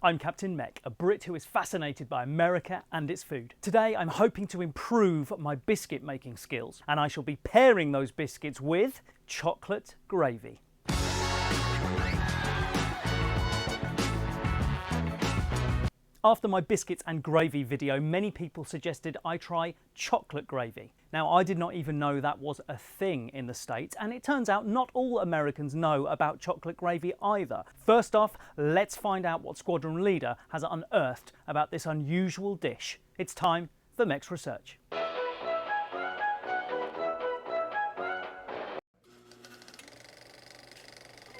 I'm Captain Meck, a Brit who is fascinated by America and its food. Today I'm hoping to improve my biscuit making skills, and I shall be pairing those biscuits with chocolate gravy. After my biscuits and gravy video, many people suggested I try chocolate gravy. Now, I did not even know that was a thing in the States, and it turns out not all Americans know about chocolate gravy either. First off, let's find out what Squadron Leader has unearthed about this unusual dish. It's time for Meck's research.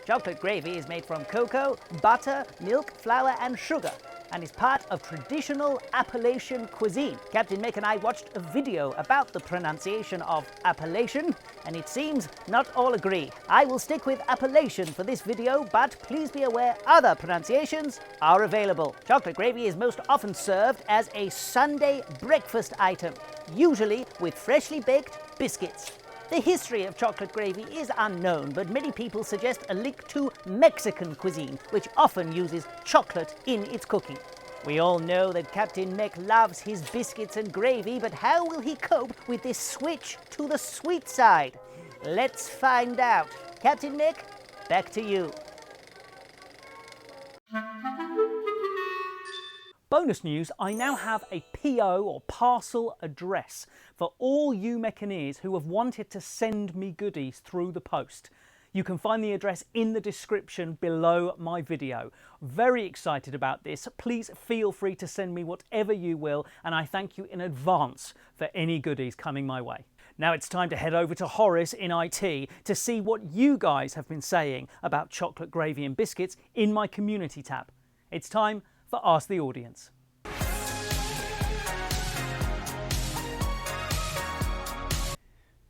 Chocolate gravy is made from cocoa, butter, milk, flour and sugar, and is part of traditional Appalachian cuisine. Captain Meck and I watched a video about the pronunciation of Appalachian, and it seems not all agree. I will stick with Appalachian for this video, but please be aware other pronunciations are available. Chocolate gravy is most often served as a Sunday breakfast item, usually with freshly baked biscuits. The history of chocolate gravy is unknown, but many people suggest a link to Mexican cuisine, which often uses chocolate in its cooking. We all know that Captain Meck loves his biscuits and gravy, but how will he cope with this switch to the sweet side? Let's find out. Captain Meck, back to you. Bonus news, I now have a PO or parcel address for all you Meccaneers who have wanted to send me goodies through the post. You can find the address in the description below my video. Very excited about this. Please feel free to send me whatever you will, and I thank you in advance for any goodies coming my way. Now it's time to head over to Horace in IT to see what you guys have been saying about chocolate gravy and biscuits in my community tab. It's time for Ask the Audience.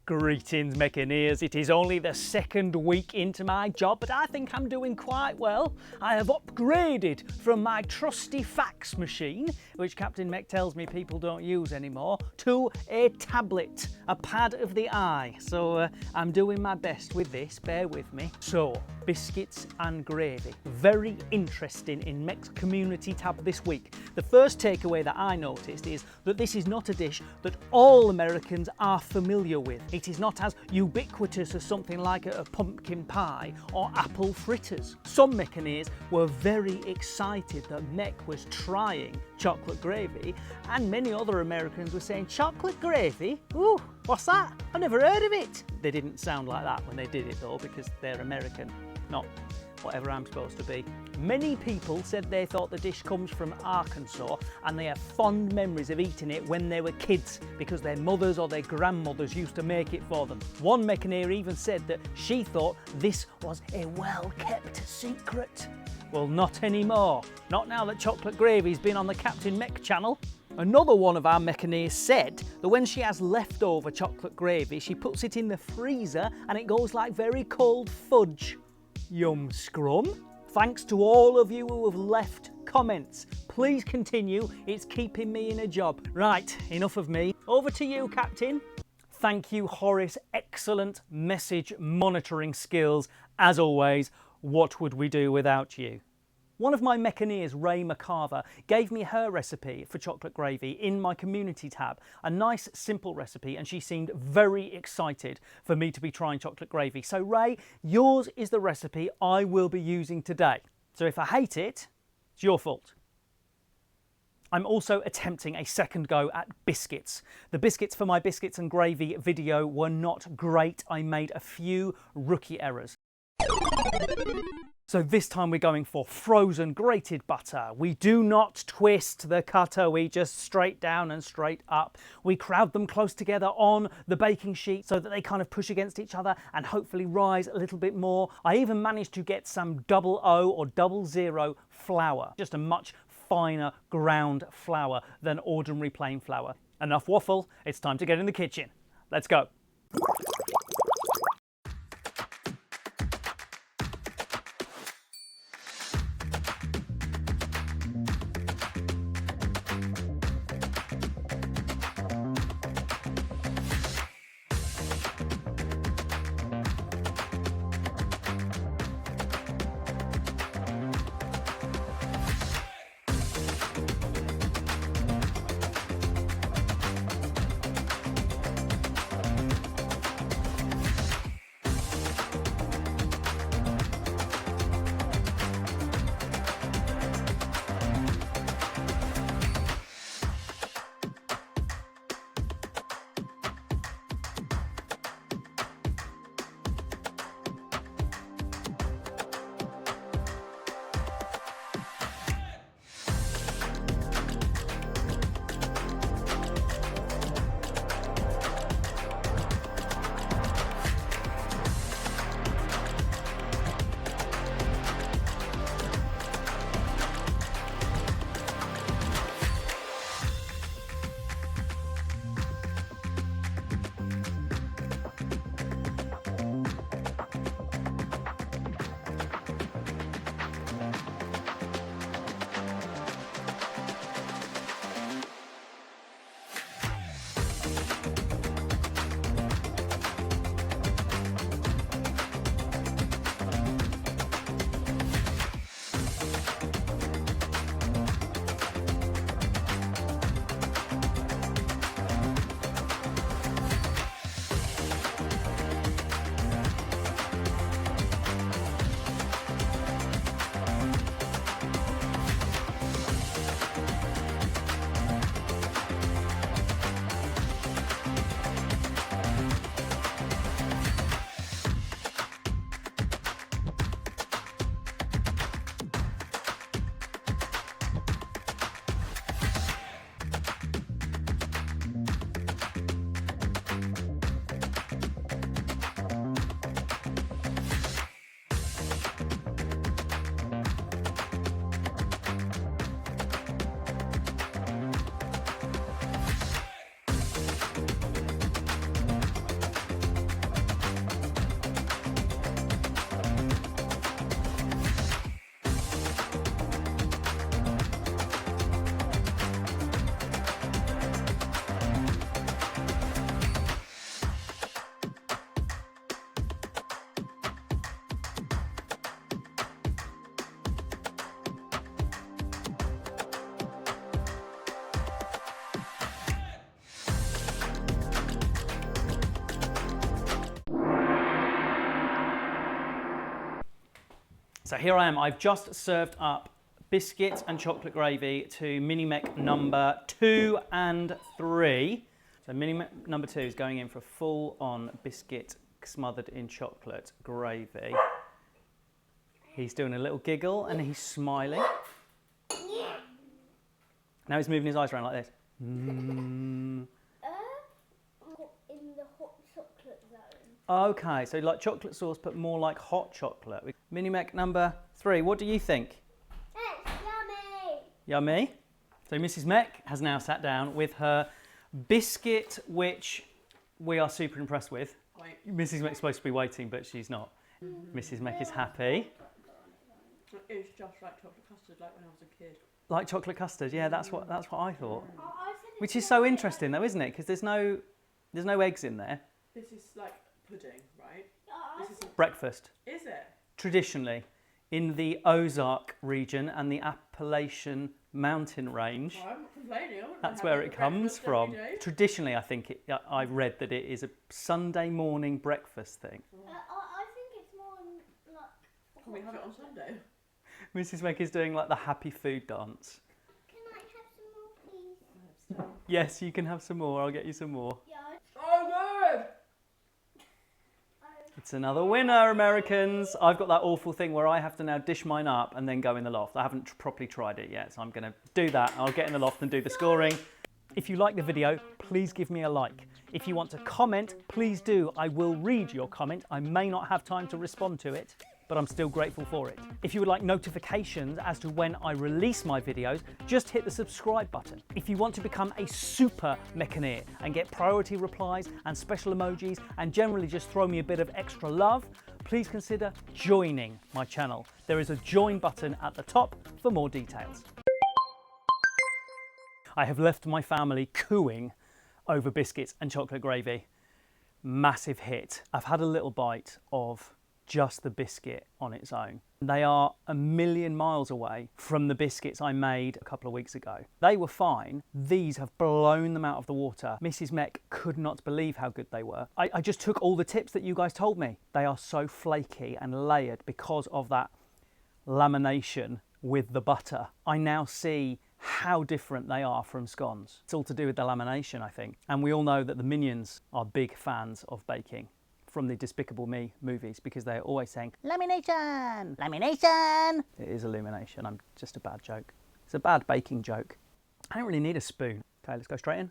Greetings Meccaneers, it is only the second week into my job, but I think I'm doing quite well. I have upgraded from my trusty fax machine, which Captain Meck tells me people don't use anymore, to a tablet, a pad of the eye. So I'm doing my best with this, bear with me. So, biscuits and gravy. Very interesting in Meck's community tab this week. The first takeaway that I noticed is that this is not a dish that all Americans are familiar with. It is not as ubiquitous as something like a pumpkin pie or apple fritters. Some Meccaneers were very excited that Meck was trying chocolate gravy, and many other Americans were saying, chocolate gravy? Ooh, what's that? I've never heard of it. They didn't sound like that when they did it though, because they're American, not whatever I'm supposed to be. Many people said they thought the dish comes from Arkansas and they have fond memories of eating it when they were kids because their mothers or their grandmothers used to make it for them. One Meccaneer even said that she thought this was a well-kept secret. Well, not anymore. Not now that chocolate gravy's been on the Captain Meck channel. Another one of our Meccaneers said that when she has leftover chocolate gravy, she puts it in the freezer and it goes like very cold fudge. Yum scrum. Thanks to all of you who have left comments. Please continue, it's keeping me in a job. Right, enough of me. Over to you, Captain. Thank you, Horace. Excellent message monitoring skills. As always, what would we do without you? One of my Meccaneers, Ray McCarver, gave me her recipe for chocolate gravy in my community tab. A nice, simple recipe, and she seemed very excited for me to be trying chocolate gravy. So Ray, yours is the recipe I will be using today. So if I hate it, it's your fault. I'm also attempting a second go at biscuits. The biscuits for my biscuits and gravy video were not great. I made a few rookie errors. So this time we're going for frozen grated butter. We do not twist the cutter, we just straight down and straight up. We crowd them close together on the baking sheet so that they kind of push against each other and hopefully rise a little bit more. I even managed to get some 00 or 00 flour, just a much finer ground flour than ordinary plain flour. Enough waffle, it's time to get in the kitchen. Let's go. So here I am, I've just served up biscuits and chocolate gravy to Mini Meck number 2 and 3. So Mini Meck number 2 is going in for full-on biscuit smothered in chocolate gravy. He's doing a little giggle and he's smiling. Now he's moving his eyes around like this. In the hot chocolate zone. Okay, so like chocolate sauce, but more like hot chocolate. Mini Meck number 3, what do you think? It's yummy! Yummy. So Mrs. Meck has now sat down with her biscuit, which we are super impressed with. Mrs. Meck's supposed to be waiting, but she's not. Mrs. Meck is happy. It's just like chocolate custard, like when I was a kid. Like chocolate custard, yeah, that's what I thought. Which is so interesting, though, isn't it? Because there's no eggs in there. This is like pudding, right? This is Breakfast, Is it? traditionally, in the Ozark region and the Appalachian mountain range. Well, I'm not complaining. I wouldn't That's mind where having it comes breakfast every from. day. Traditionally, I think I read that it is a Sunday morning breakfast thing. I think it's more like... Can we have it on Sunday? Mrs. Meck is doing like the happy food dance. Can I have some more, please? Yes, you can have some more. I'll get you some more. Yeah. Oh no! It's another winner, Americans. I've got that awful thing where I have to now dish mine up and then go in the loft. I haven't properly tried it yet, so I'm going to do that. I'll get in the loft and do the scoring. If you like the video, please give me a like. If you want to comment, please do. I will read your comment. I may not have time to respond to it, but I'm still grateful for it. If you would like notifications as to when I release my videos, just hit the subscribe button. If you want to become a super Meccaneer and get priority replies and special emojis and generally just throw me a bit of extra love, please consider joining my channel. There is a join button at the top for more details. I have left my family cooing over biscuits and chocolate gravy. Massive hit. I've had a little bite of just the biscuit on its own. They are a million miles away from the biscuits I made a couple of weeks ago. They were fine. These have blown them out of the water. Mrs. Meck could not believe how good they were. I just took all the tips that you guys told me. They are so flaky and layered because of that lamination with the butter. I now see how different they are from scones. It's all to do with the lamination, I think. And we all know that the Minions are big fans of baking from the Despicable Me movies because they're always saying, lamination, lamination. It is illumination. I'm just a bad joke. It's a bad baking joke. I don't really need a spoon. Okay, let's go straight in.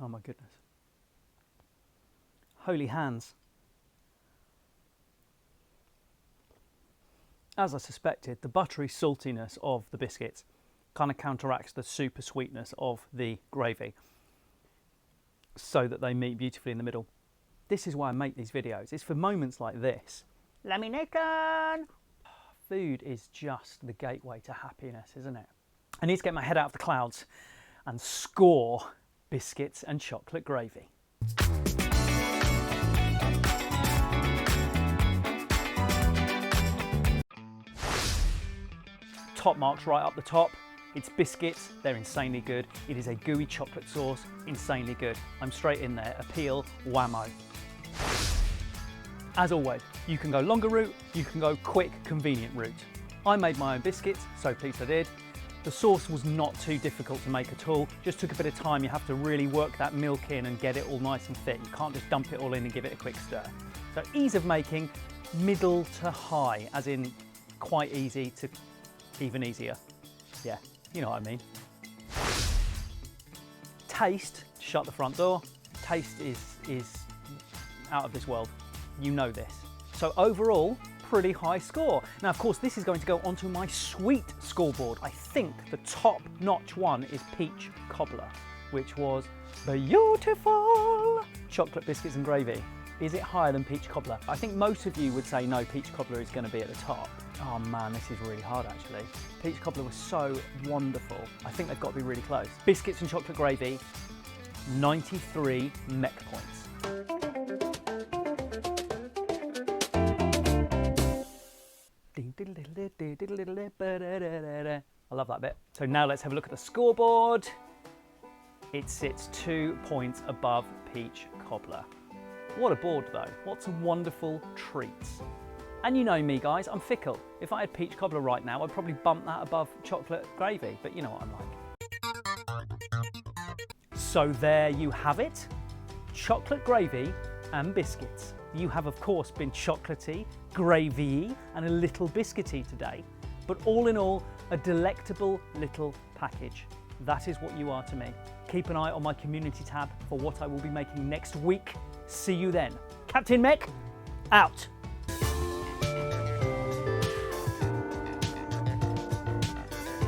Oh my goodness. Holy hands. As I suspected, the buttery saltiness of the biscuits kind of counteracts the super sweetness of the gravy so that they meet beautifully in the middle. This is why I make these videos. It's for moments like this. Lamination! Food is just the gateway to happiness, isn't it? I need to get my head out of the clouds and score biscuits and chocolate gravy. Top marks right up the top. It's biscuits, they're insanely good. It is a gooey chocolate sauce, insanely good. I'm straight in there, appeal, whammo. As always, you can go longer route, you can go quick, convenient route. I made my own biscuits, so pleased I did. The sauce was not too difficult to make at all, just took a bit of time. You have to really work that milk in and get it all nice and thick. You can't just dump it all in and give it a quick stir. So ease of making, middle to high, as in quite easy to even easier. Yeah. You know what I mean. Taste, shut the front door. Taste is out of this world. You know this. So overall, pretty high score. Now, of course, this is going to go onto my sweet scoreboard. I think the top-notch one is peach cobbler, which was beautiful. Chocolate biscuits and gravy. Is it higher than peach cobbler? I think most of you would say no, peach cobbler is going to be at the top. Oh man, this is really hard actually. Peach cobbler was so wonderful. I think they've got to be really close. Biscuits and chocolate gravy, 93 Meck points. I love that bit. So now let's have a look at the scoreboard. It sits 2 points above peach cobbler. What a board though, what some wonderful treats. And you know me guys, I'm fickle. If I had peach cobbler right now, I'd probably bump that above chocolate gravy, but you know what I'm like. So there you have it, chocolate gravy and biscuits. You have of course been chocolatey, gravy-y and a little biscuity today, but all in all, a delectable little package. That is what you are to me. Keep an eye on my community tab for what I will be making next week. See you then. Captain Meck, out.